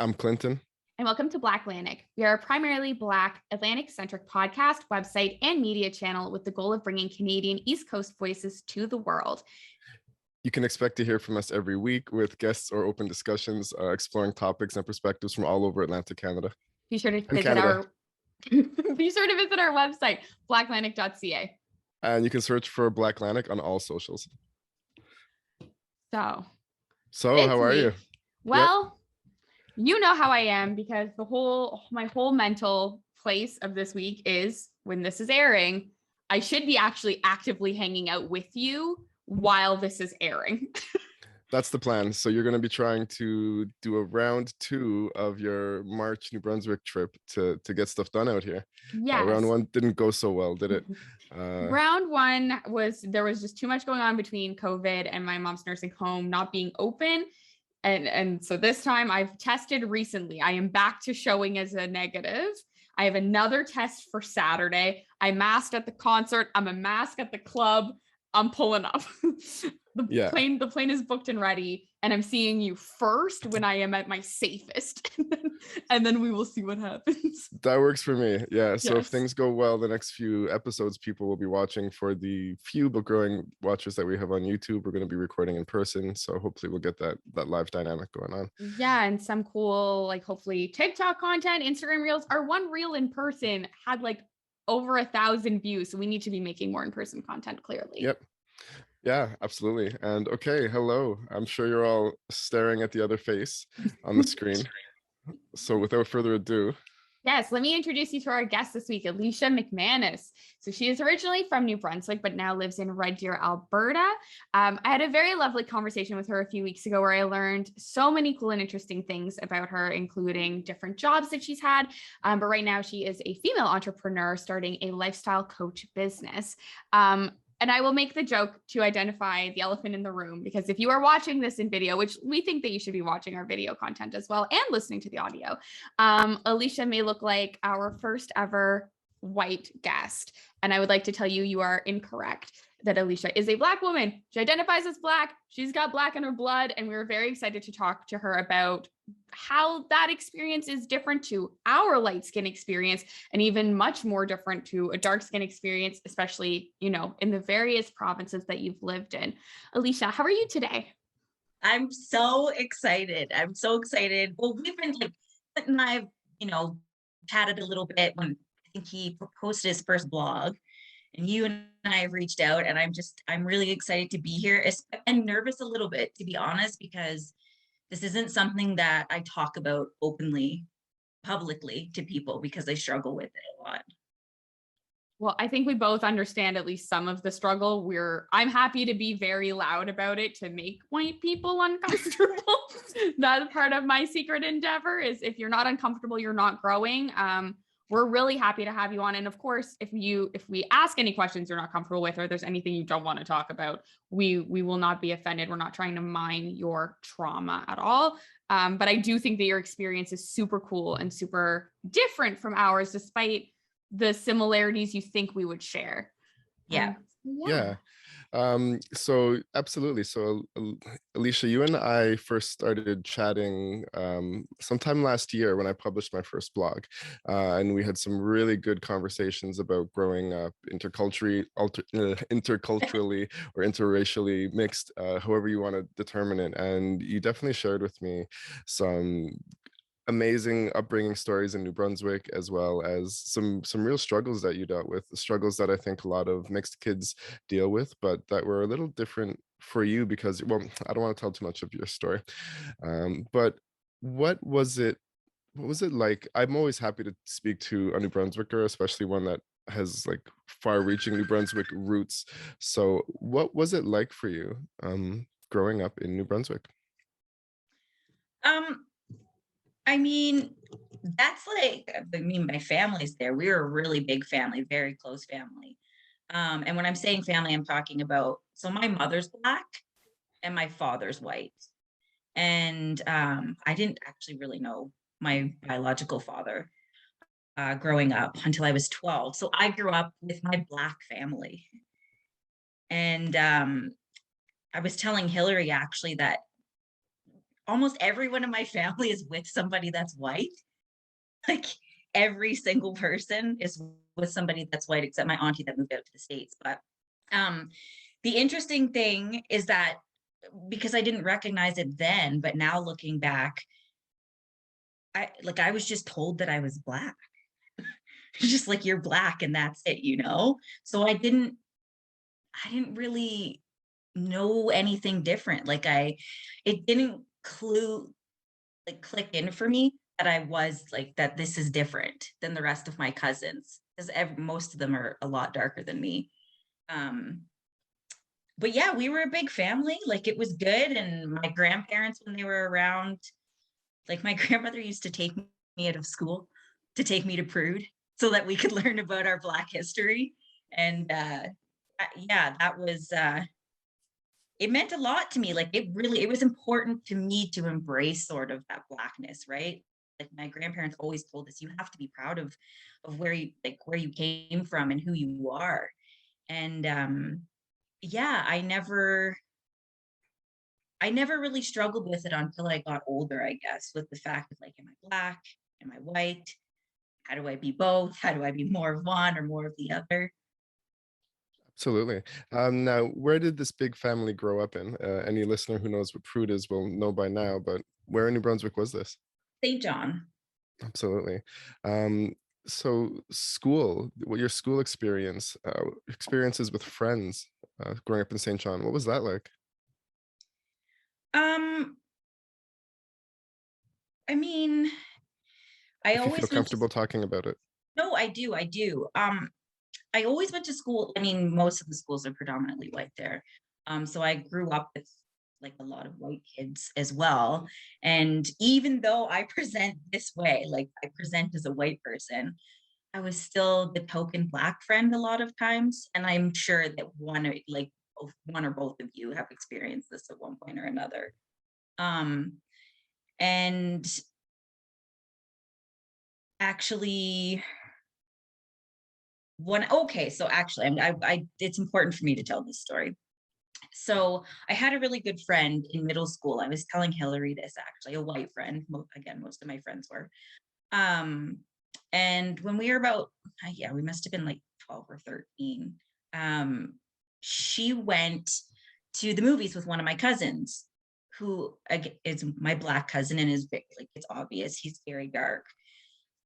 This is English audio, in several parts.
I'm Clinton. And welcome to BlackLantic. We are a primarily Black, Atlantic-centric podcast, website, and media channel with the goal of bringing Canadian East Coast voices to the world. You can expect to hear from us every week with guests or open discussions, exploring topics and perspectives from all over Atlantic Canada. Be sure to visit our website, blacklantic.ca. And you can search for BlackLantic on all socials. So how are you? Well, you know how I am, because my whole mental place of this week is, when this is airing, I should be actually actively hanging out with you while this is airing. That's the plan. So you're going to be trying to do a round 2 of your March New Brunswick trip to get stuff done out here. Yes. Round 1 didn't go so well, did it? Round 1 there was just too much going on between COVID and my mom's nursing home not being open. And so this time I've tested recently. I am back to showing as a negative. I have another test for Saturday. I masked at the concert. I'm a mask at the club. I'm pulling up. The plane is booked and ready, and I'm seeing you first when I am at my safest, and then we will see what happens. That works for me. Yeah. So Yes. If things go well, the next few episodes, people will be watching. For the few but growing watchers that we have on YouTube, we're going to be recording in person. So hopefully we'll get that live dynamic going on. Yeah, and some cool, hopefully TikTok content, Instagram reels. Our one reel in person had over 1,000 views, so we need to be making more in-person content, clearly. Yep. Yeah, absolutely. And okay, hello. I'm sure you're all staring at the other face on the screen. So without further ado. Yes, let me introduce you to our guest this week, Alisha McManus. So she is originally from New Brunswick, but now lives in Red Deer, Alberta. I had a very lovely conversation with her a few weeks ago where I learned so many cool and interesting things about her, including different jobs that she's had. But right now she is a female entrepreneur starting a lifestyle coach business. And I will make the joke to identify the elephant in the room, because if you are watching this in video, which we think that you should be watching our video content as well and listening to the audio, Alisha may look like our first ever white guest. And I would like to tell you, you are incorrect, that Alisha is a Black woman. She identifies as Black. She's got Black in her blood. And we were very excited to talk to her about how that experience is different to our light skin experience, and even much more different to a dark skin experience, especially, in the various provinces that you've lived in. Alisha, how are you today? I'm so excited. Well, we've been Clint and I've, chatted a little bit when I think he posted his first blog, and you and I have reached out, and I'm really excited to be here, and nervous a little bit, to be honest, because this isn't something that I talk about openly, publicly to people, because I struggle with it a lot. Well, I think we both understand at least some of the struggle. I'm happy to be very loud about it to make white people uncomfortable. That's part of my secret endeavor, is if you're not uncomfortable, you're not growing. We're really happy to have you on. And of course, if we ask any questions you're not comfortable with, or there's anything you don't want to talk about, we will not be offended. We're not trying to mine your trauma at all. But I do think that your experience is super cool and super different from ours, despite the similarities you think we would share. Yeah. So absolutely. So Alisha, you and I first started chatting sometime last year when I published my first blog, and we had some really good conversations about growing up interculturally or interracially mixed, however you want to determine it. And you definitely shared with me some amazing upbringing stories in New Brunswick, as well as some real struggles that you dealt with, struggles that I think a lot of mixed kids deal with, but that were a little different for you because, well, I don't want to tell too much of your story, but what was it like? I'm always happy to speak to a New Brunswicker, especially one that has far-reaching New Brunswick roots. So what was it like for you growing up in New Brunswick? My family's there. We were a really big family, very close family. And when I'm saying family, I'm talking about, so my mother's Black and my father's white. And I didn't actually really know my biological father growing up until I was 12. So I grew up with my Black family. And I was telling Hillary actually that almost everyone in my family is with somebody that's white. Like every single person is with somebody that's white, except my auntie that moved out to the States. But um, the interesting thing is that because I didn't recognize it then, but now looking back, I was just told that I was Black. Just like you're Black and that's it, you know? So I didn't really know anything different. It didn't click in for me that I was like, that this is different than the rest of my cousins, because most of them are a lot darker than me. Um, but yeah, we were a big family. Like it was good. And my grandparents, when they were around, like my grandmother used to take me out of school to take me to Prude so that we could learn about our Black history. And yeah, that was it meant a lot to me. Like it was important to me to embrace sort of that Blackness, right? Like my grandparents always told us, you have to be proud of where you came from and who you are. And yeah, I never really struggled with it until I got older, I guess, with the fact of like, am I Black? Am I white? How do I be both? How do I be more of one or more of the other? Absolutely. Now, where did this big family grow up in? Any listener who knows what Prude is will know by now, but where in New Brunswick was this? St. John. Absolutely. Um, so school, what your school experience, experiences with friends, growing up in St. John, what was that like? Um, I mean, I If you feel always went to, comfortable talking about it. no, I do. I always went to school. I mean, most of the schools are predominantly white there. So I grew up with like a lot of white kids as well. And even though I present this way, like I present as a white person, I was still the token Black friend a lot of times. And I'm sure that one or both of you have experienced this at one point or another. Um, and actually, so actually, it's important for me to tell this story. So I had a really good friend in middle school. I was telling Hillary this, actually, a white friend. Again, most of my friends were. Um, and when we were about, yeah, we must have been like 12 or 13. Um, she went to the movies with one of my cousins, who is my Black cousin and is like, it's obvious he's very dark.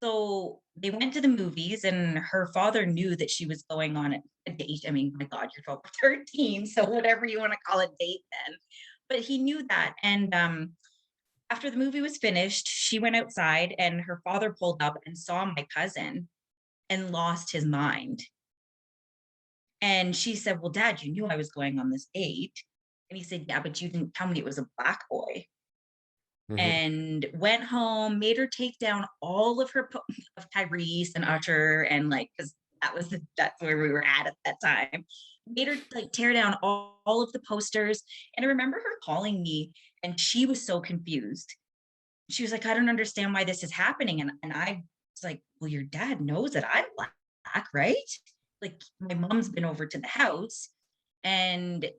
So they went to the movies, and her father knew that she was going on a date. I mean, my God, you're 12 or 13, so whatever you want to call a date then. But he knew that. And after the movie was finished, she went outside, and her father pulled up and saw my cousin and lost his mind. And she said, "Well, Dad, you knew I was going on this date." And he said, "Yeah, but you didn't tell me it was a Black boy." Mhm. And went home, made her take down all of her of Tyrese and Usher, and like, because that's where we were at that time. Made her like tear down all of the posters. And I remember her calling me, and she was so confused. She was like, "I don't understand why this is happening." And I was like, "Well, your dad knows that I'm Black, right? Like my mom's been over to the house." And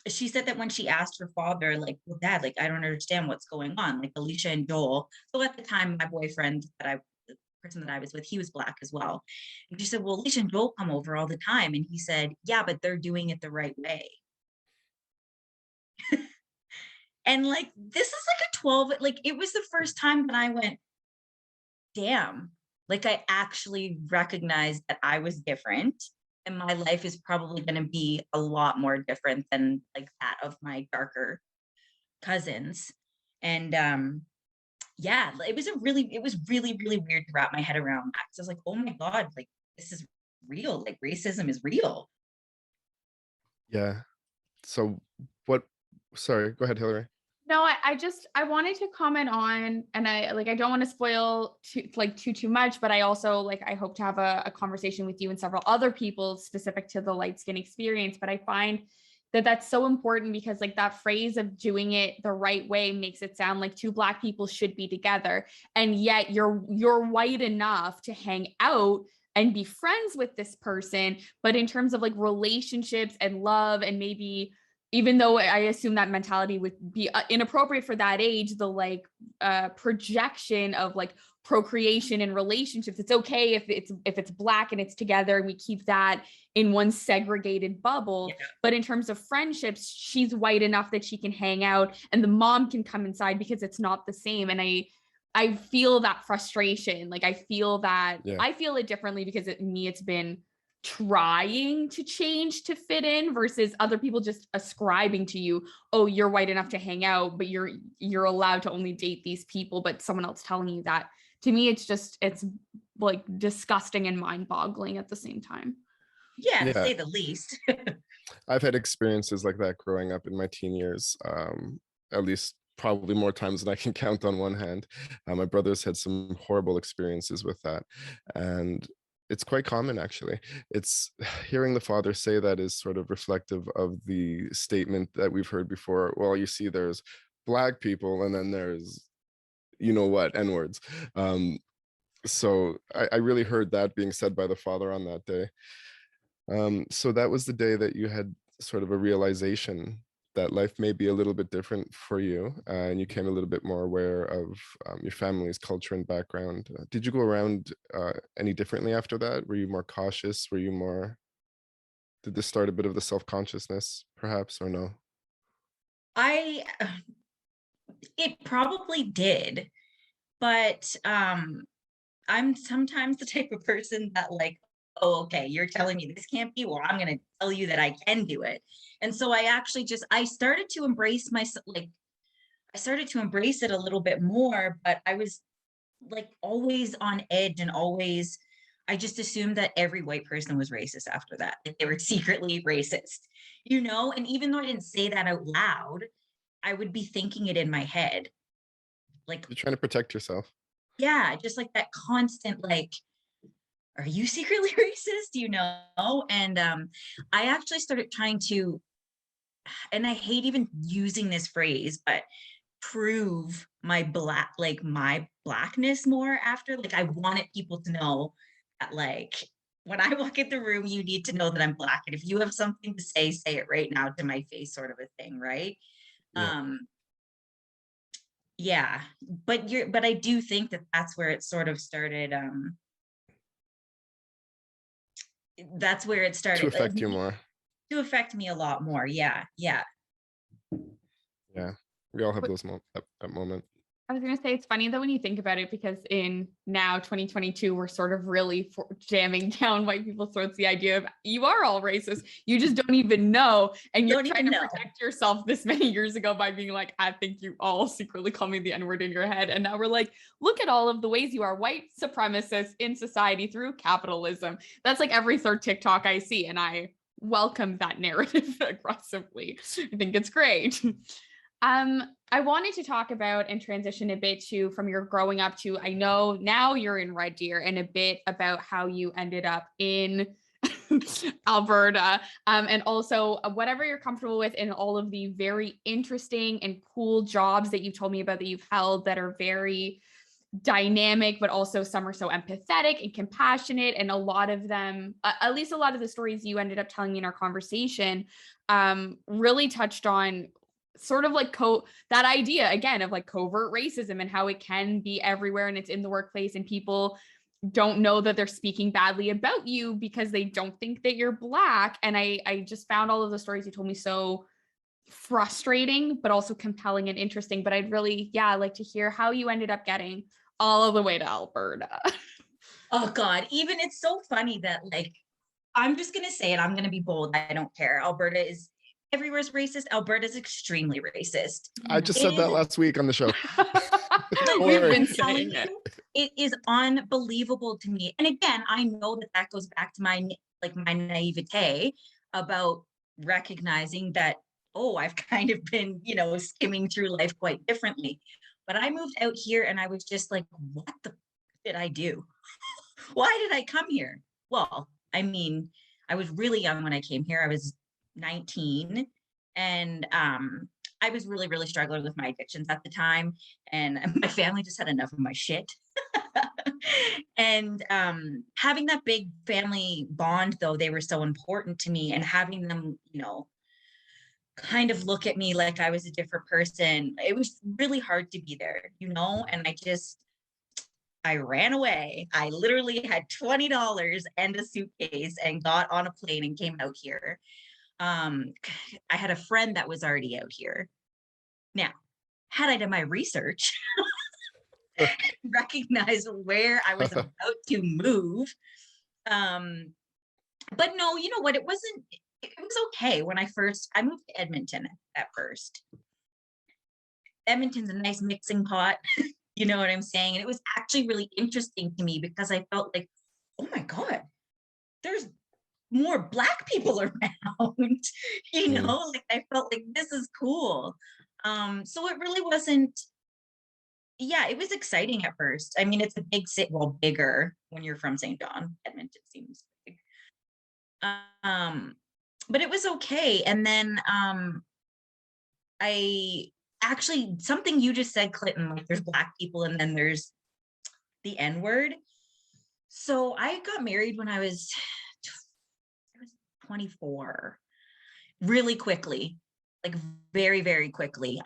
she said that when she asked her father, like, "Well, Dad, like, I don't understand what's going on." Like Alicia and Joel. So at the time, my boyfriend the person that I was with, he was Black as well. And she said, "Well, Alicia and Joel come over all the time." And he said, "Yeah, but they're doing it the right way." And like, this is like a 12, like, it was the first time that I went, damn, like I actually recognized that I was different, and my life is probably going to be a lot more different than like that of my darker cousins. And yeah, it was really, really weird to wrap my head around that. So I was like, oh my God, like this is real. Like racism is real. Yeah. So what, sorry, go ahead, Hillary. No, I wanted to comment on, and I don't want to spoil too much, but I also like I hope to have a conversation with you and several other people specific to the light skin experience. But I find that that's so important because like that phrase of doing it the right way makes it sound like two Black people should be together, and yet you're white enough to hang out and be friends with this person, but in terms of like relationships and love and maybe even though I assume that mentality would be inappropriate for that age, the like projection of like procreation and relationships, it's okay if it's Black and it's together and we keep that in one segregated bubble. Yeah. But in terms of friendships, she's white enough that she can hang out and the mom can come inside because it's not the same. And I feel that frustration. Like I feel it differently because it's been trying to change to fit in versus other people just ascribing to you, oh, you're white enough to hang out, but you're allowed to only date these people, but someone else telling you that. To me, it's like disgusting and mind-boggling at the same time. Yeah, to say the least. I've had experiences like that growing up in my teen years, at least probably more times than I can count on one hand. My brothers had some horrible experiences with that, and it's quite common, actually. It's hearing the father say that is sort of reflective of the statement that we've heard before. Well, you see, there's Black people, and then there's, you know what, N-words. So I really heard that being said by the father on that day. So that was the day that you had sort of a realization that life may be a little bit different for you, and you became a little bit more aware of your family's culture and background. Did you go around any differently after that? Were you more cautious? Did this start a bit of the self-consciousness, perhaps, or no? It probably did, but I'm sometimes the type of person that like, oh, okay, you're telling me this can't be, well, I'm going to tell you that I can do it. And so I started to embrace myself, like I started to embrace it a little bit more, but I was like always on edge and always, I just assumed that every white person was racist after that. Like they were secretly racist, and even though I didn't say that out loud, I would be thinking it in my head. Like, You're trying to protect yourself. yeah, just like that constant, like, are you secretly racist? And I actually started trying to, and I hate even using this phrase, but prove my blackness more after. Like I wanted people to know that like when I walk in the room, you need to know that I'm Black. And if you have something to say it right now to my face, sort of a thing, right? Yeah. Yeah. But I do think that that's where it sort of started. That's where it started To affect you more. to affect me a lot more. Yeah. Yeah. We all have those that moment. I was going to say, it's funny though when you think about it, because in now 2022, we're sort of really jamming down white people's throats the idea of you are all racist. You just don't even know. And you're trying to protect yourself this many years ago by being like, I think you all secretly call me the N-word in your head. And now we're like, look at all of the ways you are white supremacists in society through capitalism. That's like every third TikTok I see. And I welcome that narrative aggressively. I think it's great. I wanted to talk about and transition a bit to from your growing up to, I know now you're in Red Deer, and a bit about how you ended up in Alberta, and also whatever you're comfortable with in all of the very interesting and cool jobs that you've told me about that you've held that are very dynamic, but also some are so empathetic and compassionate. And a lot of them, at least a lot of the stories you ended up telling me in our conversation, really touched on sort of like that idea again of like covert racism and how it can be everywhere and it's in the workplace and people don't know that they're speaking badly about you because they don't think that you're Black. And I just found all of the stories you told me so frustrating, but also compelling and interesting. But I'd really, like to hear how you ended up getting all the way to Alberta. Oh God, even it's so funny that like, I'm just going to say it. I'm going to be bold. I don't care. Alberta is everywhere's racist. Alberta's extremely racist. I just said that last week on the show. We've been saying it. It is unbelievable to me. And again, I know that goes back to my naivete about recognizing that, oh, I've kind of been, skimming through life quite differently. But I moved out here and I was just like, what the did I do? Why did I come here? Well, I mean, I was really young when I came here. I was 19, and I was really, really struggling with my addictions at the time, and my family just had enough of my shit. And having that big family bond, though, they were so important to me, and having them, kind of look at me like I was a different person. It was really hard to be there, you know, and I ran away. I literally had $20 and a suitcase and got on a plane and came out here. I had a friend that was already out here. Now, had I done my research, recognized where I was about to move. But no, you know what? It was okay when I moved to Edmonton at first. Edmonton's a nice mixing pot. You know what I'm saying? And it was actually really interesting to me because I felt like, oh my God, there's more Black people around, you know, like I felt like this is cool. So it really wasn't, yeah, it was exciting at first. I mean, it's a big city, well, bigger when you're from St. John. Edmonton seems big. But it was okay. And then I actually, something you just said, Clinton, like there's Black people and then there's the N-word. So I got married when I was 24, really quickly, like very, very quickly.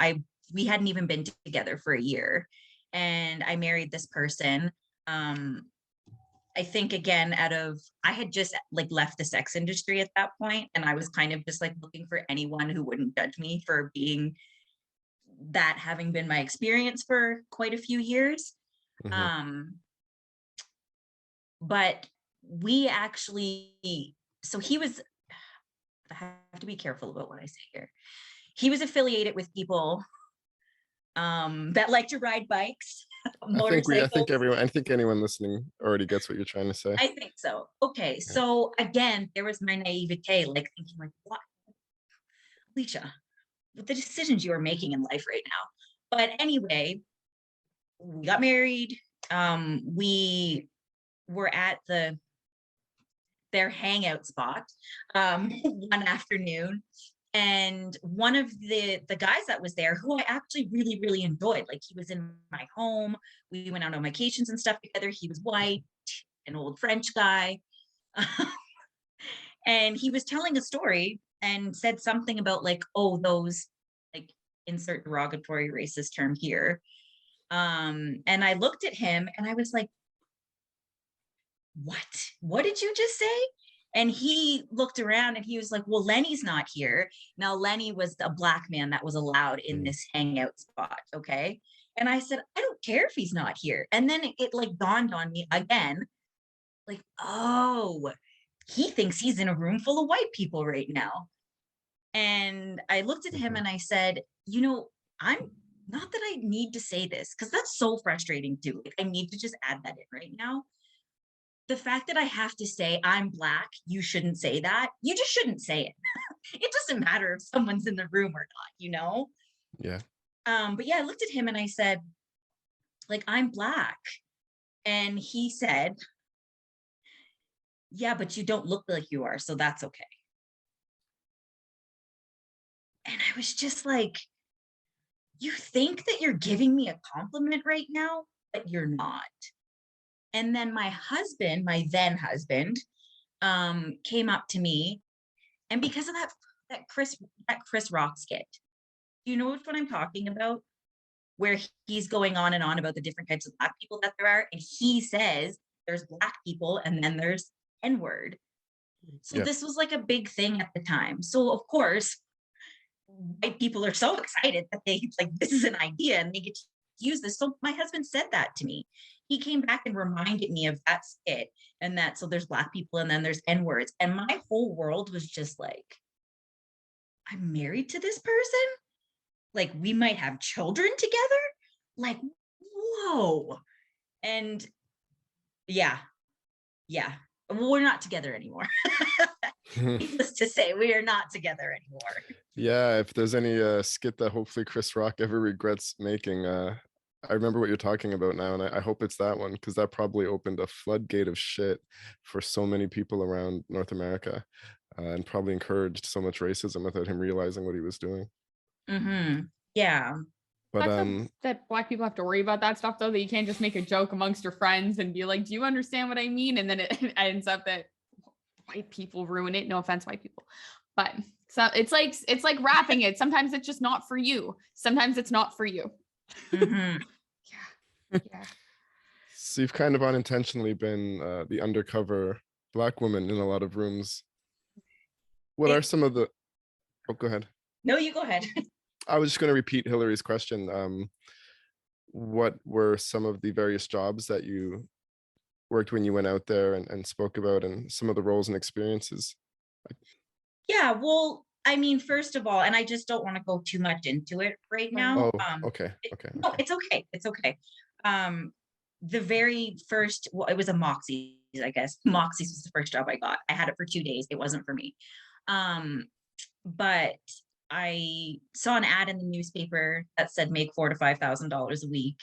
We hadn't even been together for a year. And I married this person. I think again, I had just like left the sex industry at that point, and I was kind of just like looking for anyone who wouldn't judge me for being that, having been my experience for quite a few years. But we actually, so he was, I have to be careful about what I say here. He was affiliated with people that like to ride bikes, motorcycles. I think anyone listening already gets what you're trying to say. I think so. Okay. Yeah. So again, there was my naivete, like thinking like, what? Alisha, with the decisions you are making in life right now. But anyway, we got married. We were at their hangout spot one afternoon. And one of the guys that was there, who I actually really, really enjoyed, like he was in my home. We went out on vacations and stuff together. He was white, an old French guy. And he was telling a story and said something about like, oh, those, like, insert derogatory racist term here. And I looked at him and I was like, what did you just say? And he looked around and he was like, well, Lenny's not here. Now, Lenny was a Black man that was allowed in this hangout spot. Okay. And I said, I don't care if he's not here. And then it like dawned on me again, like, oh, he thinks he's in a room full of white people right now. And I looked at him and I said, you know, I'm not that I need to say this, because that's so frustrating too. Like, I need to just add that in right now. The fact that I have to say I'm Black, you shouldn't say that. You just shouldn't say it. It doesn't matter if someone's in the room or not, you know? Yeah. But yeah, I looked at him and I said, like, I'm Black. And he said, yeah, but you don't look like you are, so that's okay. And I was just like, you think that you're giving me a compliment right now, but you're not. And then my husband, my then husband, came up to me, and because of that Chris Rock skit, do you know which one I'm talking about? Where he's going on and on about the different types of Black people that there are, and he says there's Black people and then there's N-word. So this was like a big thing at the time. So of course, white people are so excited that they like, this is an idea and they get to use this. So my husband said that to me. He came back and reminded me of that skit, and that, so there's Black people and then there's N-words. And my whole world was just like, I'm married to this person? Like, we might have children together? Like, whoa. And yeah. We're not together anymore. Needless to say, we are not together anymore. Yeah, if there's any skit that hopefully Chris Rock ever regrets making, I remember what you're talking about now, and I hope it's that one, because that probably opened a floodgate of shit for so many people around North America, and probably encouraged so much racism without him realizing what he was doing. Yeah. But that Black people have to worry about that stuff, though, that you can't just make a joke amongst your friends and be like, do you understand what I mean? And then it ends up that white people ruin it. No offense, white people. But So it's like wrapping it. Sometimes it's just not for you. Sometimes it's not for you. Mm-hmm. Yeah. So you've kind of unintentionally been the undercover Black woman in a lot of rooms. What are some of the... Oh, go ahead. No, you go ahead. I was just going to repeat Hillary's question. What were some of the various jobs that you worked when you went out there and spoke about, and some of the roles and experiences? Yeah, well, I mean, first of all, and I just don't want to go too much into it right now. Oh, okay. No, it's okay. It's okay. The very first, well, it was a Moxie's, I guess. Moxie's was the first job I got. I had it for 2 days. It wasn't for me. But I saw an ad in the newspaper that said make $4,000 to $5,000 a week,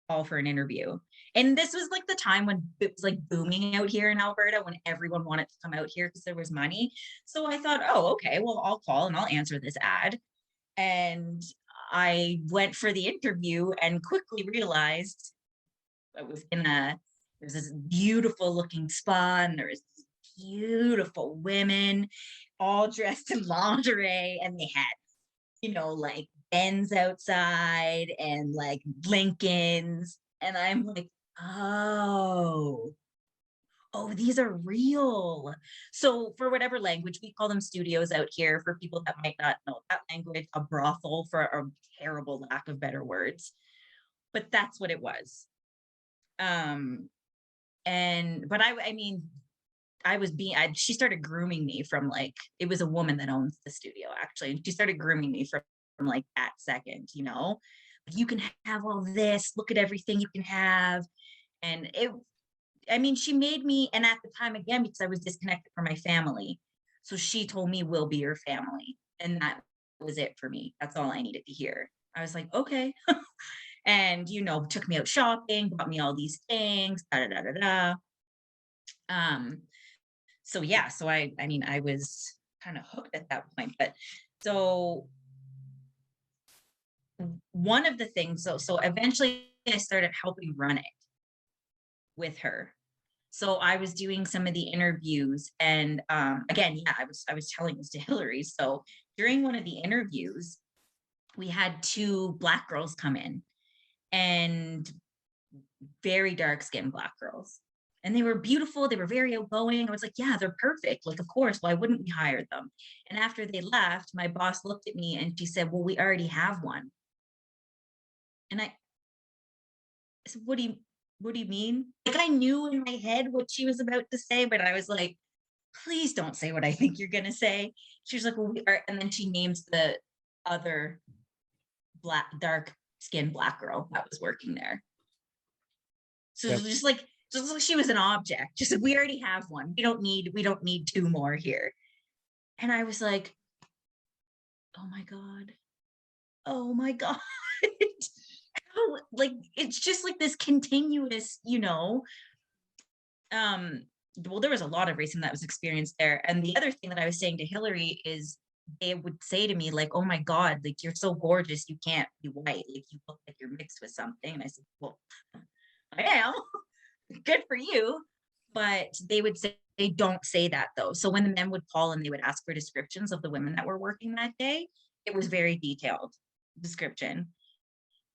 all for an interview. And this was like the time when it was like booming out here in Alberta, when everyone wanted to come out here because there was money. So I thought, oh, okay, well, I'll call and I'll answer this ad. And I went for the interview and quickly realized I was there's this beautiful looking spa, and there was beautiful women all dressed in lingerie, and they had, like Benz outside and like Lincolns. And I'm like, oh, these are real. So for whatever language, we call them studios out here, for people that might not know that language, a brothel, for a terrible lack of better words. But that's what it was. But I mean, she started grooming me from like, it was a woman that owns the studio actually. And she started grooming me from like that second, you can have all this, look at everything you can have. And she made me, and at the time, again, because I was disconnected from my family. So she told me, we'll be your family. And that was it for me. That's all I needed to hear. I was like, okay. And, took me out shopping, bought me all these things, da, da, da, da, da. So yeah, so I was kind of hooked at that point. But so one of the things, so eventually I started helping run it with her. So I was doing some of the interviews, and again, yeah, I was telling this to Hillary. So during one of the interviews, we had 2 Black girls come in, and very dark-skinned Black girls. And they were beautiful. They were very outgoing. I was like, yeah, they're perfect. Like, of course, why wouldn't we hire them? And after they left, my boss looked at me and she said, well, we already have one. And I said, what do you mean? Like, I knew in my head what she was about to say, but I was like, please don't say what I think you're going to say. She was like, well, we are. And then she names the other dark-skinned Black girl that was working there. So yep. It was just like she was an object. Just like, we already have one. We don't need 2 more here. And I was like, oh my God. Like, it's just like this continuous, well, there was a lot of racism that was experienced there. And the other thing that I was saying to Hillary is, they would say to me, like, oh my God, like, you're so gorgeous, you can't be white. Like, you look like you're mixed with something. And I said, well, I am. Good for you. But they would say, they don't say that though. So when the men would call and they would ask for descriptions of the women that were working that day, it was very detailed description.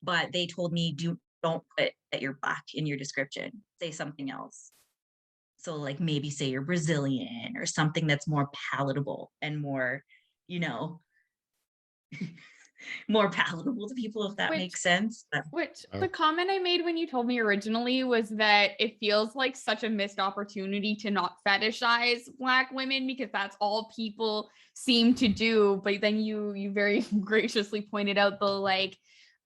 But they told me, don't put that you're Black in your description. Say something else. So like, maybe say you're Brazilian or something that's more palatable and more, more palatable to people, if that makes sense. The comment I made when you told me originally was that it feels like such a missed opportunity to not fetishize Black women, because that's all people seem to do. But then you very graciously pointed out the like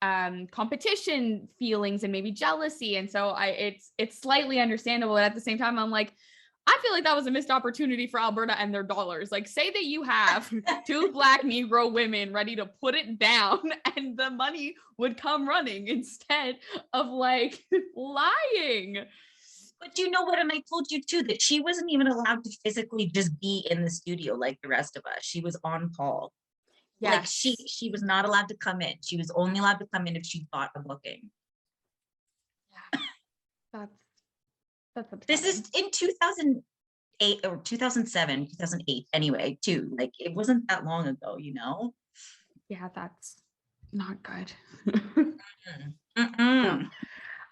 competition feelings and maybe jealousy. And so it's slightly understandable. And at the same time, I'm like, I feel like that was a missed opportunity for Alberta and their dollars. Like, say that you have 2 Black Negro women ready to put it down, and the money would come running instead of like lying. But you know what? And I told you too, that she wasn't even allowed to physically just be in the studio like the rest of us. She was on call. Yes. Like she was not allowed to come in. She was only allowed to come in if she got a booking. Yeah. That's this is in 2000. 2008 or 2007, 2008 anyway, too. Like it wasn't that long ago, you know? Yeah, that's not good. No.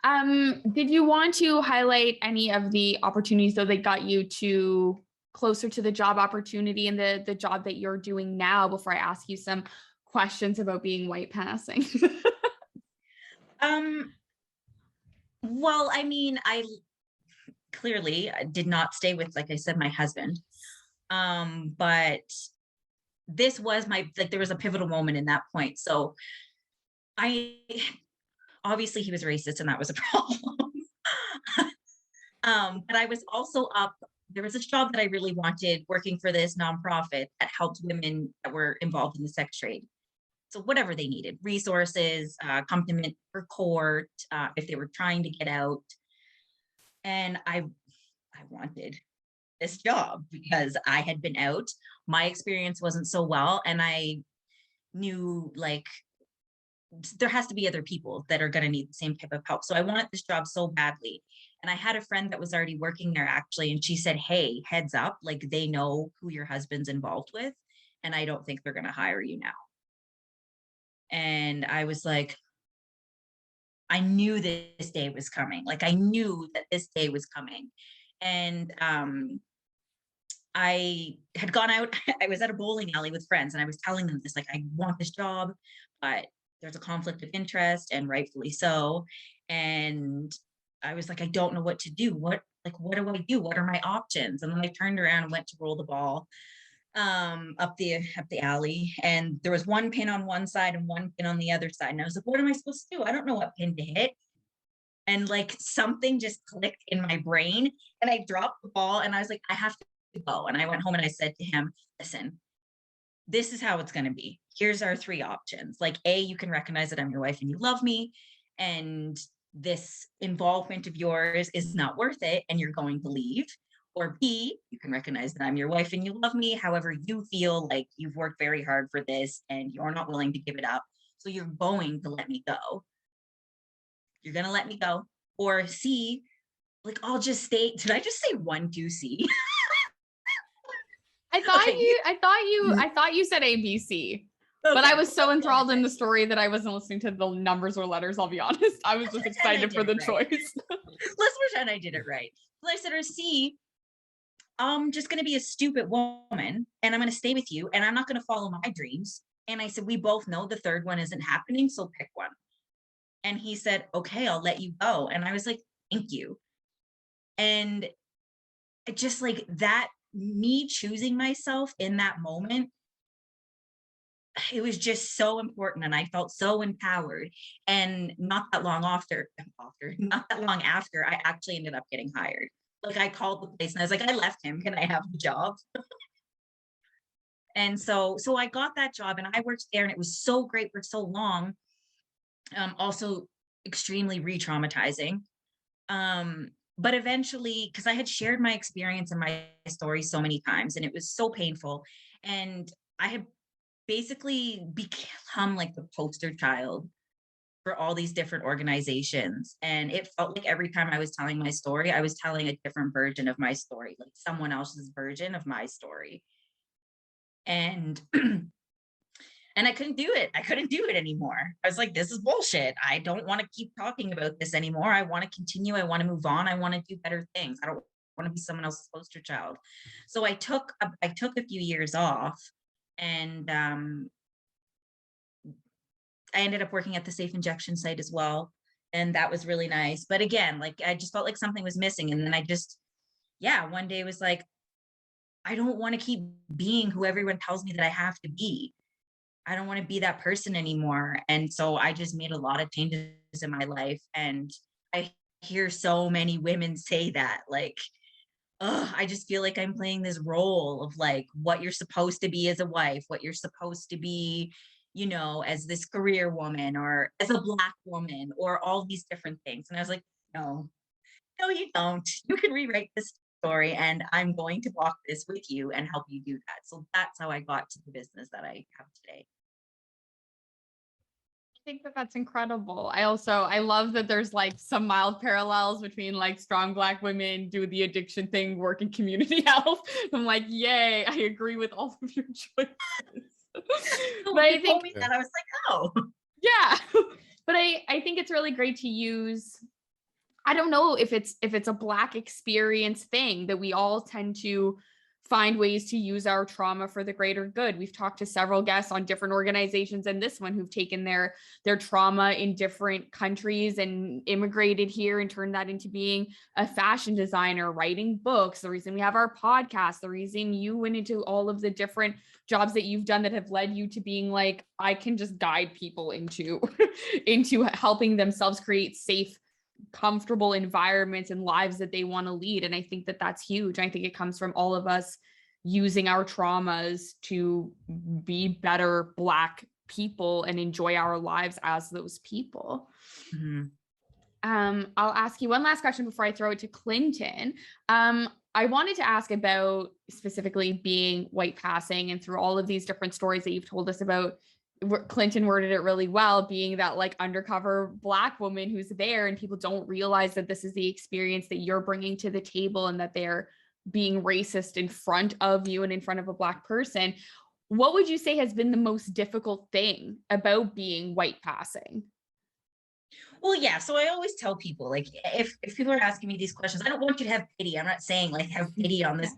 Mm-mm. Did you want to highlight any of the opportunities though that got you to closer to the job opportunity and the job that you're doing now before I ask you some questions about being white passing? Um, well, I mean, I clearly did not stay with, like I said, my husband. But this was my, like, there was a pivotal moment in that point. So I, obviously he was racist and that was a problem. But I was also up, there was this job that I really wanted working for this nonprofit that helped women that were involved in the sex trade. So whatever they needed, resources, accompaniment for court, if they were trying to get out. And I wanted this job because I had been out. My experience wasn't so well. And I knew like there has to be other people that are going to need the same type of help. So I wanted this job so badly. And I had a friend that was already working there actually. And she said, hey, heads up, like they know who your husband's involved with. And I don't think they're going to hire you now. And I was like, I knew this day was coming. Like I knew that this day was coming. And I had gone out, I was at a bowling alley with friends and I was telling them this, like, I want this job, but there's a conflict of interest and rightfully so. And I was like, I don't know what to do. What do I do? What are my options? And then I turned around and went to roll the ball up the alley. And there was one pin on one side and one pin on the other side. And I was like, what am I supposed to do? I don't know what pin to hit. And like something just clicked in my brain and I dropped the ball and I was like, I have to go. And I went home and I said to him, listen, this is how it's going to be. Here's our three options. Like A, you can recognize that I'm your wife and you love me. And this involvement of yours is not worth it. And you're going to leave. Or B, you can recognize that I'm your wife and you love me. However, you feel like you've worked very hard for this and you're not willing to give it up. So you're going to let me go. You're going to let me go. Or C, like I'll just stay. Did I just say 1, 2, C? I thought you said ABC. Okay. But I was so enthralled in the story that I wasn't listening to the numbers or letters, I'll be honest. I was just excited for the choice. Let's pretend I did it right. So I said, or C, I'm just going to be a stupid woman and I'm going to stay with you and I'm not going to follow my dreams. And I said, we both know the third one isn't happening, so pick one. And he said, okay, I'll let you go. And I was like, thank you. And it just like that, me choosing myself in that moment, it was just so important. And I felt so empowered. And not that long after, I actually ended up getting hired. Like I called the place and I was like, I left him. Can I have the job? And so I got that job and I worked there and it was so great for so long. Also extremely re-traumatizing. But eventually, because I had shared my experience and my story so many times and it was so painful. And I had basically become like the poster child for all these different organizations. And it felt like every time I was telling my story, I was telling a different version of my story, like someone else's version of my story. And and I couldn't do it. I couldn't do it anymore. I was like, this is bullshit. I don't want to keep talking about this anymore. I want to continue. I want to move on. I want to do better things. I don't want to be someone else's poster child. So I took a few years off and I ended up working at the safe injection site as well. And that was really nice. But again, like I just felt like something was missing. And then I just, one day was like, I don't want to keep being who everyone tells me that I have to be. I don't want to be that person anymore. And so I just made a lot of changes in my life. And I hear so many women say that, like, I just feel like I'm playing this role of like what you're supposed to be as a wife, what you're supposed to be, as this career woman or as a Black woman or all these different things. And I was like, no, you don't. You can rewrite this story and I'm going to walk this with you and help you do that. So that's how I got to the business that I have today. think that that's incredible. I love that there's like some mild parallels between like strong Black women do the addiction thing, work in community health. I'm like, yay, I agree with all of your choices. So But when I you think, told me that, I was like, oh. yeah, but I think it's really great to use. I don't know if it's a Black experience thing that we all tend to find ways to use our trauma for the greater good. We've talked to several guests on different organizations and this one who've taken their trauma in different countries and immigrated here and turned that into being a fashion designer, writing books. The reason we have our podcast, the reason you went into all of the different jobs that you've done that have led you to being like, I can just guide people into into helping themselves create safe, comfortable environments and lives that they want to lead. And I think that that's huge. I think it comes from all of us using our traumas to be better Black people and enjoy our lives as those people. Mm-hmm. I'll ask you one last question before I throw it to Clinton. I wanted to ask about specifically being white passing, and through all of these different stories that you've told us about, Clinton worded it really well, being that like undercover Black woman who's there and people don't realize that this is the experience that you're bringing to the table and that they're being racist in front of you and in front of a Black person. What would you say has been the most difficult thing about being white passing? Well, yeah. So I always tell people, like, if people are asking me these questions, I don't want you to have pity. I'm not saying like have pity on this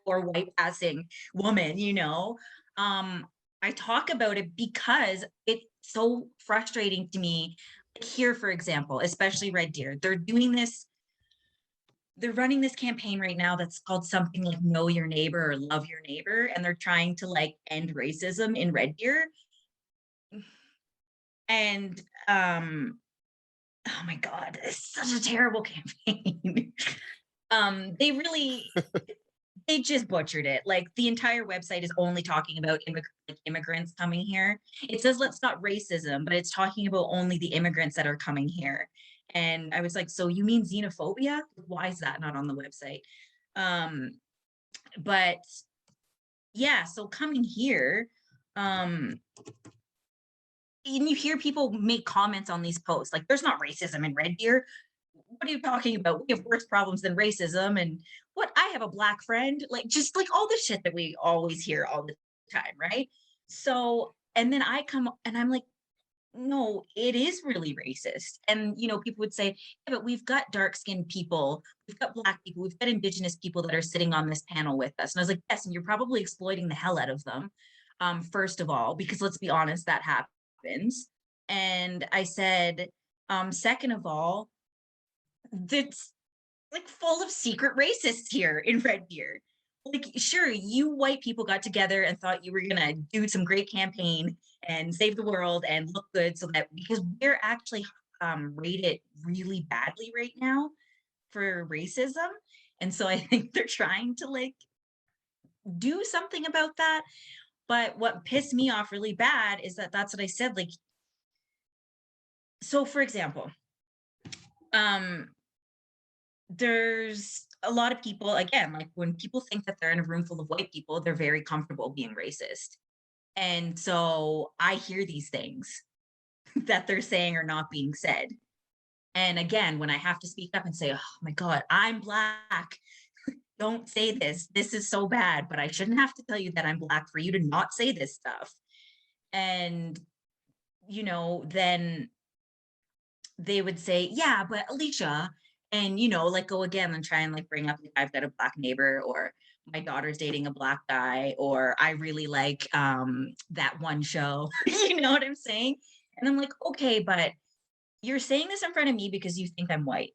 poor white passing woman, you know. I talk about it because it's so frustrating to me. Like here, for example, especially Red Deer, they're running this campaign right now that's called something like Know Your Neighbor or Love Your Neighbor, and they're trying to like end racism in Red Deer. And oh my God, it's such a terrible campaign. They just butchered it. Like the entire website is only talking about immigrants coming here. It says let's not racism, but it's talking about only the immigrants that are coming here. And I was like, so you mean xenophobia? Why is that not on the website? But yeah, so coming here, and you hear people make comments on these posts like there's not racism in Red Deer. What are you talking about? We have worse problems than racism. And what, I have a Black friend, like just like all the shit that we always hear all the time, right? So, and then I come and I'm like, no, it is really racist. And you know, people would say, yeah, but we've got dark-skinned people, we've got Black people, we've got Indigenous people that are sitting on this panel with us. And I was like, yes, and you're probably exploiting the hell out of them. First of all, because let's be honest, that happens. And I said, second of all, that's like full of secret racists here in Red Deer. Like, sure, you white people got together and thought you were gonna do some great campaign and save the world and look good, so that because we're actually rated really badly right now for racism, and so I think they're trying to like do something about that. But what pissed me off really bad is that that's what I said. Like, so for example, there's a lot of people, again, like when people think that they're in a room full of white people, they're very comfortable being racist. And so I hear these things that they're saying are not being said. And again, when I have to speak up and say, oh my God, I'm Black, don't say this. This is so bad, but I shouldn't have to tell you that I'm Black for you to not say this stuff. And, you know, then they would say, yeah, but Alisha, and you know, like go again and try and like bring up like I've got a Black neighbor, or my daughter's dating a Black guy, or I really like that one show. You know what I'm saying? And I'm like, okay, but you're saying this in front of me because you think I'm white.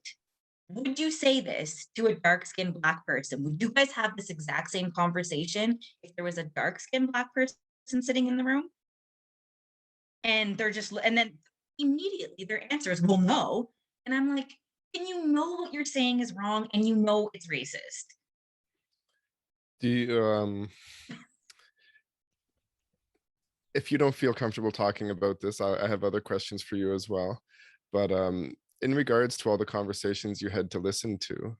Would you say this to a dark-skinned Black person? Would you guys have this exact same conversation if there was a dark-skinned Black person sitting in the room? And they're just, and then immediately their answer is, well, no. And I'm like, and you know what you're saying is wrong, and you know it's racist. Do you if you don't feel comfortable talking about this, I have other questions for you as well. But in regards to all the conversations you had to listen to,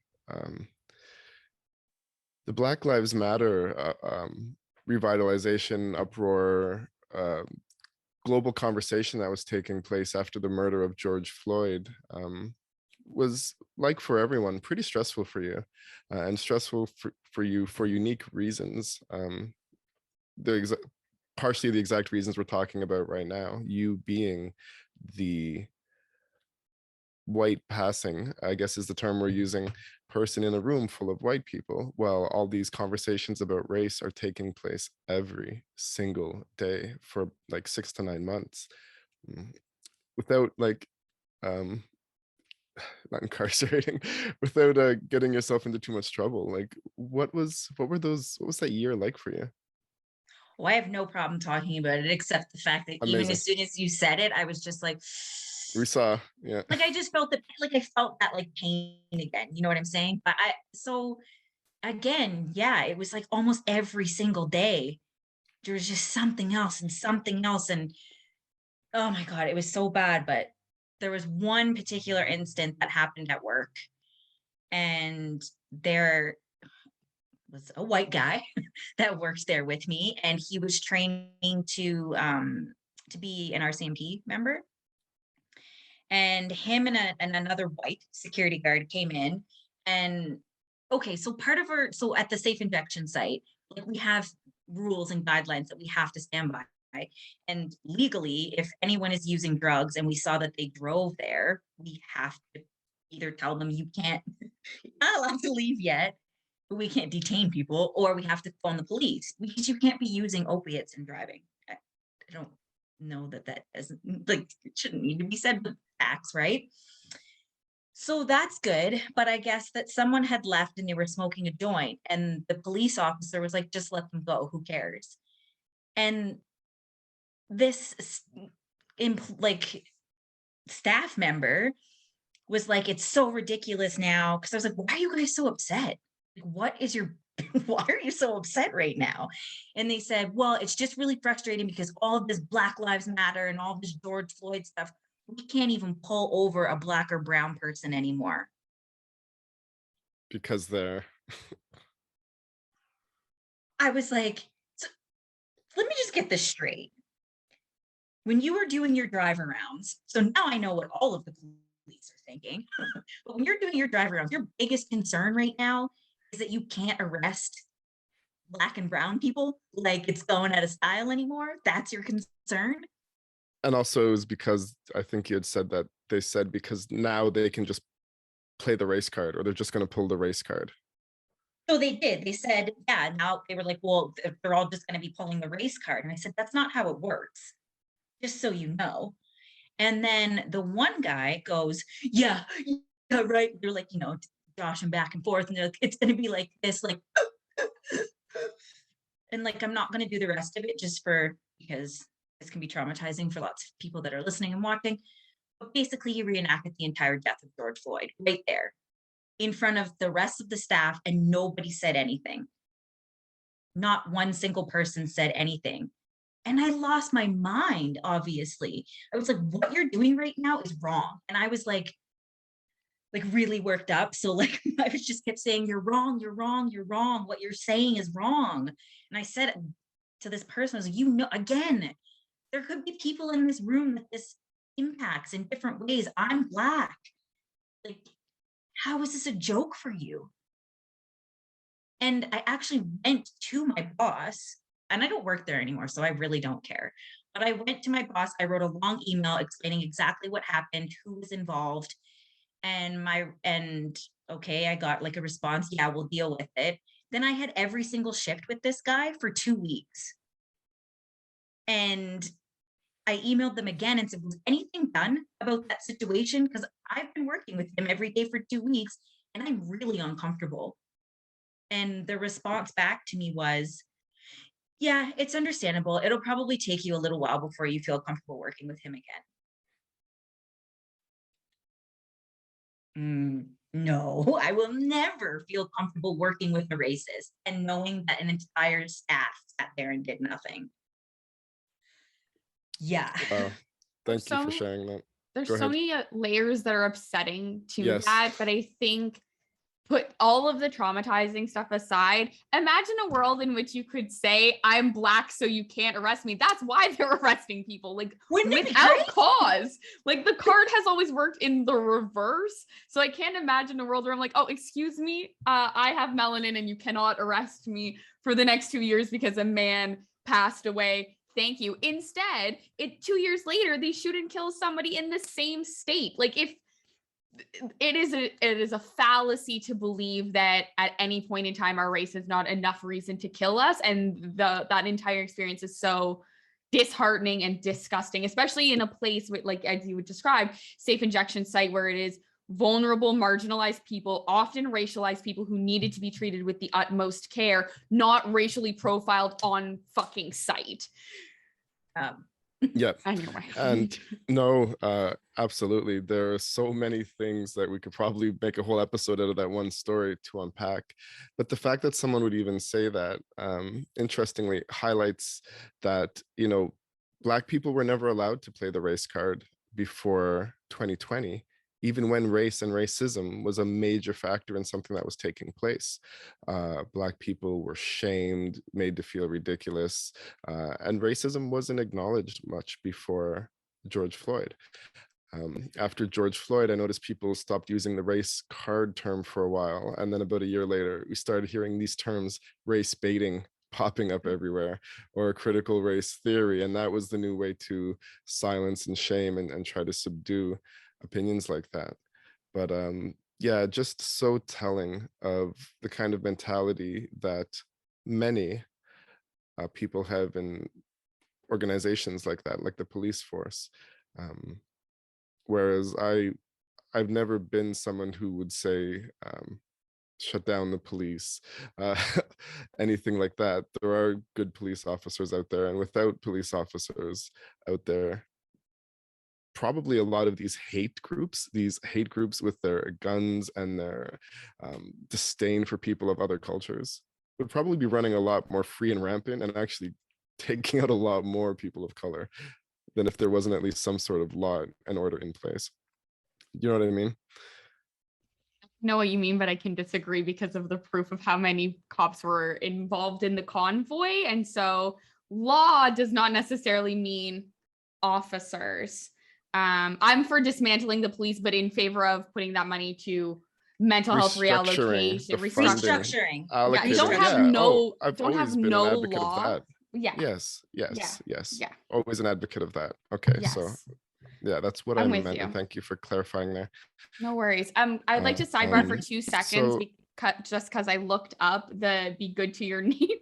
the Black Lives Matter revitalization uproar, global conversation that was taking place after the murder of George Floyd was, like for everyone, pretty stressful for you, and stressful for you for unique reasons. The partially the exact reasons we're talking about right now. You being the white passing, I guess is the term we're using, person in a room full of white people, while all these conversations about race are taking place every single day for like 6 to 9 months, without like um not incarcerating, without getting yourself into too much trouble. Like what was that year like for you? Well, I have no problem talking about it, except the fact that even Amazing. as soon as you said it, I was just like, We saw, yeah. like I just felt that, like I felt that like pain again. You know what I'm saying? But so again, yeah, it was like almost every single day there was just something else and something else, and oh my god, it was so bad. But there was one particular incident that happened at work, and there was a white guy that works there with me, and he was training to be an RCMP member. And him and another white security guard came in. And okay, so part of our, so at the safe injection site, like we have rules and guidelines that we have to stand by. And legally, if anyone is using drugs and we saw that they drove there, we have to either tell them you can't, you're not allowed to leave yet, but we can't detain people, or we have to phone the police because you can't be using opiates and driving. I don't know that isn't like, it shouldn't need to be said, but facts, right? So that's good. But I guess that someone had left and they were smoking a joint, and the police officer was like, just let them go. Who cares? And this like staff member was like, it's so ridiculous now. Cause I was like, why are you guys so upset? Like, what is your, why are you so upset right now? And they said, well, it's just really frustrating because all of this Black Lives Matter and all this George Floyd stuff, we can't even pull over a Black or brown person anymore. Because they're I was like, so, let me just get this straight. When you were doing your drive arounds, so now I know what all of the police are thinking, but when you're doing your drive arounds, your biggest concern right now is that you can't arrest Black and brown people like it's going out of style anymore. That's your concern. and also it was because I think you had said that they said because now they can just play the race card, or they're just going to pull the race card. So they did. They said, yeah, now they were like, well, they're all just going to be pulling the race card. And I said, that's not how it works, just so you know. And then the one guy goes, yeah, right. They're like, joshing back and forth. And they're like, it's going to be like this, like, and like, I'm not going to do the rest of it just because this can be traumatizing for lots of people that are listening and watching. But basically, he reenacted the entire death of George Floyd right there in front of the rest of the staff, and nobody said anything. Not one single person said anything. And I lost my mind, obviously. I was like, what you're doing right now is wrong. And I was like really worked up. So like I was just kept saying, you're wrong, you're wrong, you're wrong. What you're saying is wrong. And I said to this person, I was like, again, there could be people in this room that this impacts in different ways. I'm Black. Like, how is this a joke for you? And I actually went to my boss, and I don't work there anymore, so I really don't care. But I went to my boss, I wrote a long email explaining exactly what happened, who was involved, and okay, I got like a response, yeah, we'll deal with it. Then I had every single shift with this guy for 2 weeks. And I emailed them again and said, was anything done about that situation? Because I've been working with him every day for 2 weeks, and I'm really uncomfortable. And the response back to me was, yeah, it's understandable. It'll probably take you a little while before you feel comfortable working with him again. No, I will never feel comfortable working with a racist and knowing that an entire staff sat there and did nothing. Yeah. Wow. Thank you for sharing that. There's Go so ahead. many layers that are upsetting to Yes. that, but I think put all of the traumatizing stuff aside, imagine a world in which you could say, I'm Black, so you can't arrest me. That's why they're arresting people, like without cause. Like the card has always worked in the reverse. So I can't imagine a world where I'm like, oh, excuse me, I have melanin and you cannot arrest me for the next 2 years because a man passed away. Thank you. Instead, 2 years later, they shoot and kill somebody in the same state. Like if it is a fallacy to believe that at any point in time our race is not enough reason to kill us, and that entire experience is so disheartening and disgusting, especially in a place with, like as you would describe, safe injection site, where it is vulnerable, marginalized people, often racialized people who needed to be treated with the utmost care, not racially profiled on fucking site. Yeah. Anyway. And no, absolutely. There are so many things that we could probably make a whole episode out of that one story to unpack. But the fact that someone would even say that, interestingly, highlights that, you know, Black people were never allowed to play the race card before 2020, even when race and racism was a major factor in something that was taking place. Black people were shamed, made to feel ridiculous, and racism wasn't acknowledged much before George Floyd. After George Floyd, I noticed people stopped using the race card term for a while. And then about a year later, we started hearing these terms, race baiting, popping up everywhere, or critical race theory. And that was the new way to silence and shame and try to subdue opinions like that. But yeah, just so telling of the kind of mentality that many people have in organizations like that, like the police force. Whereas I've never been someone who would say, shut down the police, anything like that. There are good police officers out there, and without police officers out there, probably a lot of these hate groups with their guns and their disdain for people of other cultures would probably be running a lot more free and rampant and actually taking out a lot more people of color than if there wasn't at least some sort of law and order in place. You know what I mean? Know what you mean, but I can disagree because of the proof of how many cops were involved in the convoy. And so law does not necessarily mean officers. I'm for dismantling the police, but in favor of putting that money to mental health reallocation, restructuring. Yeah, you don't have don't have no law. Yeah. Yes. Yeah. Always an advocate of that. Okay, yes. So yeah, that's what I meant. And thank you for clarifying there. No worries. I'd like to sidebar for 2 seconds just because I looked up the "be good to your neighbor."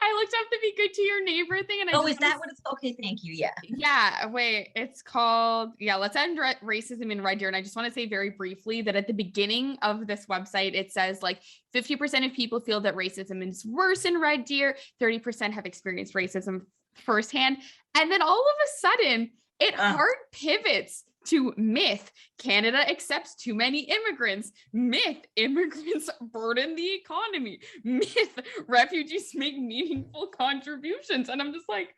I looked up the "be good to your neighbor" thing, and is that what it's? Okay, thank you. Yeah. Yeah. Wait, it's called Let's End Racism in Red Deer. And I just want to say very briefly that at the beginning of this website, it says like 50% of people feel that racism is worse in Red Deer. 30% have experienced racism firsthand, and then all of a sudden, it hard pivots to myth. Canada accepts too many immigrants. Myth. Immigrants burden the economy. Myth. Refugees make meaningful contributions. And I'm just like,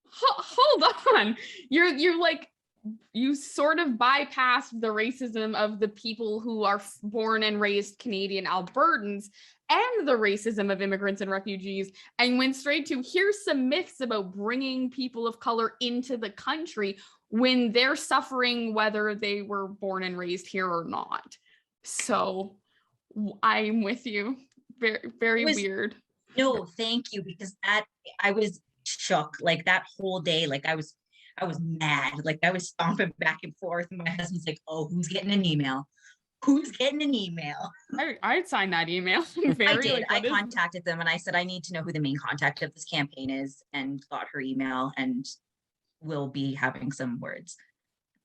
hold on. You're like, you sort of bypassed the racism of the people who are born and raised Canadian Albertans and the racism of immigrants and refugees, and went straight to here's some myths about bringing people of color into the country when they're suffering whether they were born and raised here or not. So I'm with you. Very, very weird. No, thank you, because I was shook, like that whole day. Like I was mad. Like I was stomping back and forth, and my husband's like, oh, who's getting an email? Who's getting an email? I'd sign that email. I did. I contacted them and I said, I need to know who the main contact of this campaign is, and got her email, and we'll be having some words.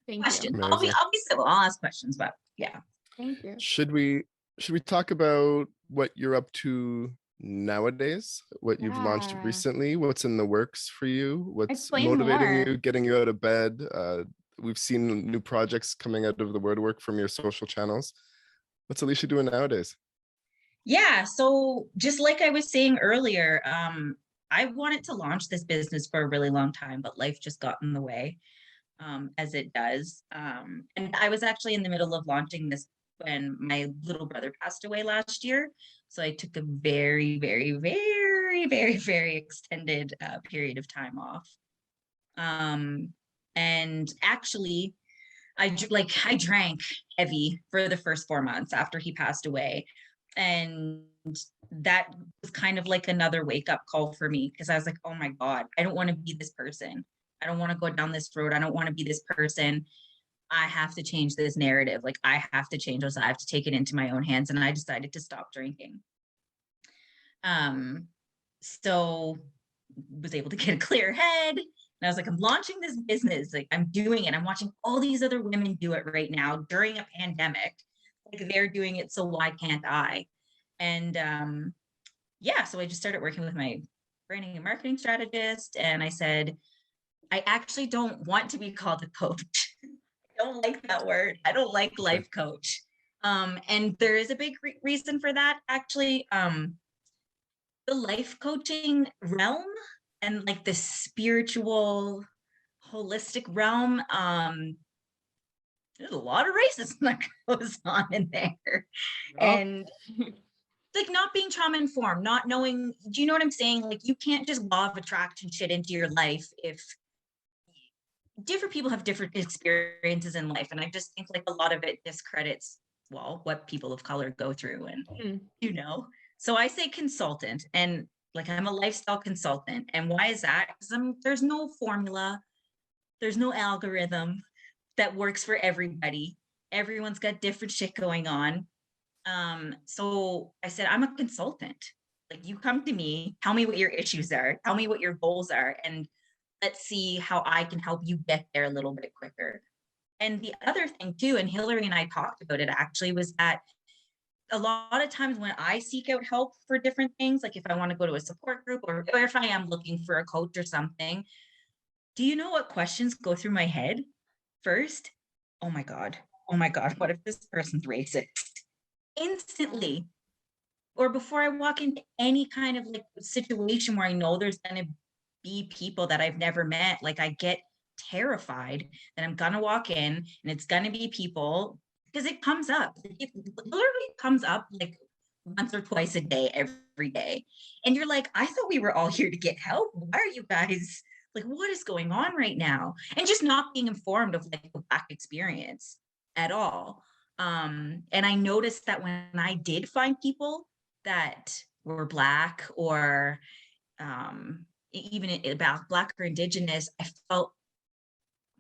Thank questions. you. I'll be civil. I'll ask questions, but yeah. Thank you. Should we talk about what you're up to nowadays? What you've launched recently? What's in the works for you? What's motivating you, getting you out of bed? We've seen new projects coming out of the WordWork from your social channels. What's Alisha doing nowadays? Yeah, so just like I was saying earlier, I wanted to launch this business for a really long time, but life just got in the way, as it does. And I was actually in the middle of launching this when my little brother passed away last year. So I took a very, very, very, very, very extended period of time off. And actually, I drank heavy for the first 4 months after he passed away. And that was kind of like another wake up call for me, because I was like, oh my God, I don't want to be this person. I don't want to go down this road. I don't want to be this person. I have to change this narrative. Like, I have to change this. I have to take it into my own hands. And I decided to stop drinking. So was able to get a clear head. And I was like, I'm launching this business. Like, I'm doing it. I'm watching all these other women do it right now during a pandemic. Like, they're doing it, so why can't I? And yeah, so I just started working with my branding and marketing strategist. And I said, I actually don't want to be called a coach. I don't like that word. I don't like life coach. And there is a big reason for that, actually. The life coaching realm and like the spiritual, holistic realm, there's a lot of racism that goes on in there. Oh. And like not being trauma informed, not knowing, do you know what I'm saying? Like, you can't just law of attraction shit into your life if different people have different experiences in life. And I just think like a lot of it discredits, well, what people of color go through. And, you know, so I say consultant, and like, I'm a lifestyle consultant. And why is that? Because there's no formula. There's no algorithm that works for everybody. Everyone's got different shit going on. So I said, I'm a consultant. Like, you come to me, tell me what your issues are, tell me what your goals are, and let's see how I can help you get there a little bit quicker. And the other thing too, and Hillary and I talked about it actually, was that a lot of times when I seek out help for different things, like if I want to go to a support group, or if I am looking for a coach or something, do you know what questions go through my head first? Oh my God, what if this person's racist? Instantly. Or before I walk into any kind of like situation where I know there's going to be people that I've never met, like, I get terrified that I'm going to walk in and it's going to be people, because it comes up. It literally comes up like once or twice a day, every day. And you're like, I thought we were all here to get help. Why are you guys like, what is going on right now? And just not being informed of like the Black experience at all. And I noticed that when I did find people that were Black, or even about Black or Indigenous, I felt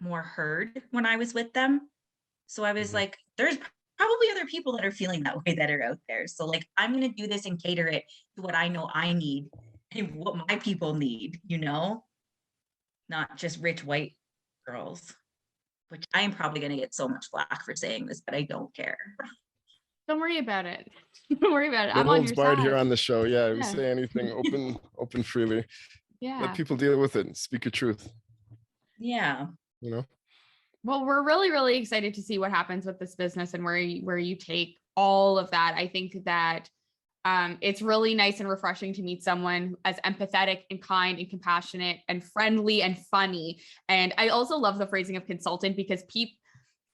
more heard when I was with them. So I was like, there's probably other people that are feeling that way that are out there. So like, I'm going to do this and cater it to what I know I need and what my people need, you know, not just rich white girls, which I am probably going to get so much flack for saying this, but I don't care. Don't worry about it. Don't worry about it. No I'm on holds your barred side here on the show. Yeah, we say anything open freely. Yeah. Let people deal with it. Speak your truth. Yeah. You know? Well, we're really, really excited to see what happens with this business and where you take all of that. I think that it's really nice and refreshing to meet someone as empathetic and kind and compassionate and friendly and funny. And I also love the phrasing of consultant, because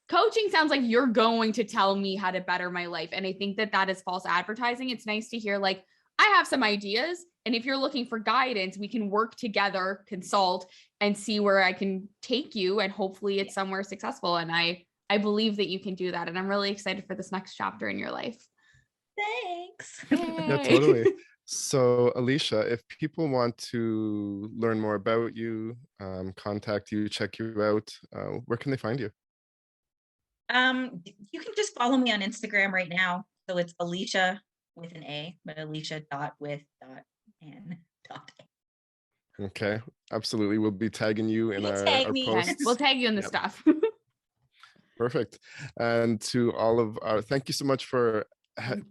coaching sounds like you're going to tell me how to better my life. And I think that is false advertising. It's nice to hear like, I have some ideas, and if you're looking for guidance, we can work together, consult, and see where I can take you. And hopefully it's somewhere successful. And I believe that you can do that. And I'm really excited for this next chapter in your life. Thanks. Yeah, totally. So Alisha, if people want to learn more about you, contact you, check you out, where can they find you? You can just follow me on Instagram right now. So it's Alisha with an A, but Alisha.with.n. Okay, absolutely. We'll be tagging you in our posts. We'll tag you in the stuff. Perfect. And to all of our, thank you so much for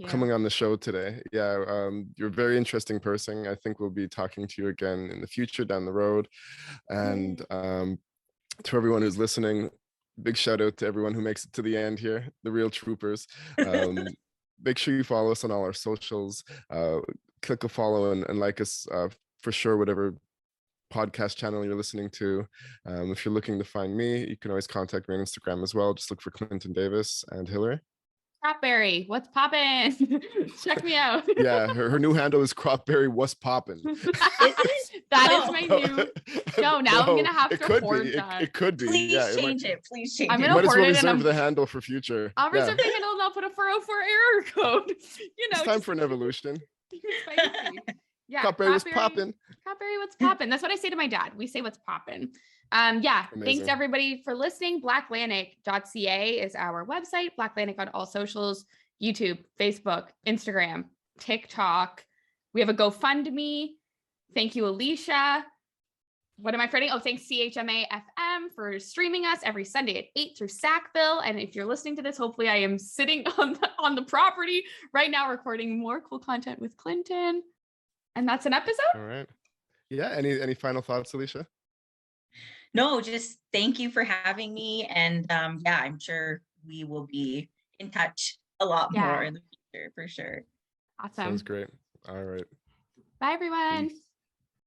coming on the show today. Yeah, you're a very interesting person. I think we'll be talking to you again in the future down the road. And to everyone who's listening, big shout out to everyone who makes it to the end here, the real troopers. Make sure you follow us on all our socials. Click a follow and like us for sure, whatever podcast channel you're listening to. If you're looking to find me, you can always contact me on Instagram as well. Just look for Clinton Davis. And Hillary. Crapberry, what's poppin'? Check me out. Yeah, her new handle is Cropberry What's Poppin'. Is it? That No. is my new. No, now I'm gonna have it to could hoard be. that. It could be. Please Yeah, change it. Please change I'm it. gonna might as hoard well it and reserve the handle for future. I'll Yeah. reserve the handle and I'll put a 404 error code. You know, It's time just for an evolution. spicy. Yeah, Cropberry was poppin'. Cropberry, what's poppin'? That's what I say to my dad. We say what's poppin'. Yeah, thanks Amazing. everybody for listening. BlackLantic.ca is our website. BlackLantic on all socials: YouTube, Facebook, Instagram, TikTok. We have a GoFundMe. Thank you, Alisha. What am I forgetting? Oh, thanks CHMA FM for streaming us every Sunday at 8 through Sackville. And if you're listening to this, hopefully I am sitting on the property right now recording more cool content with Clinton. And that's an episode. All right. Yeah. Any final thoughts, Alisha? No, just thank you for having me. And yeah, I'm sure we will be in touch a lot more in the future for sure. Awesome. Sounds great. All right. Bye, everyone. Peace.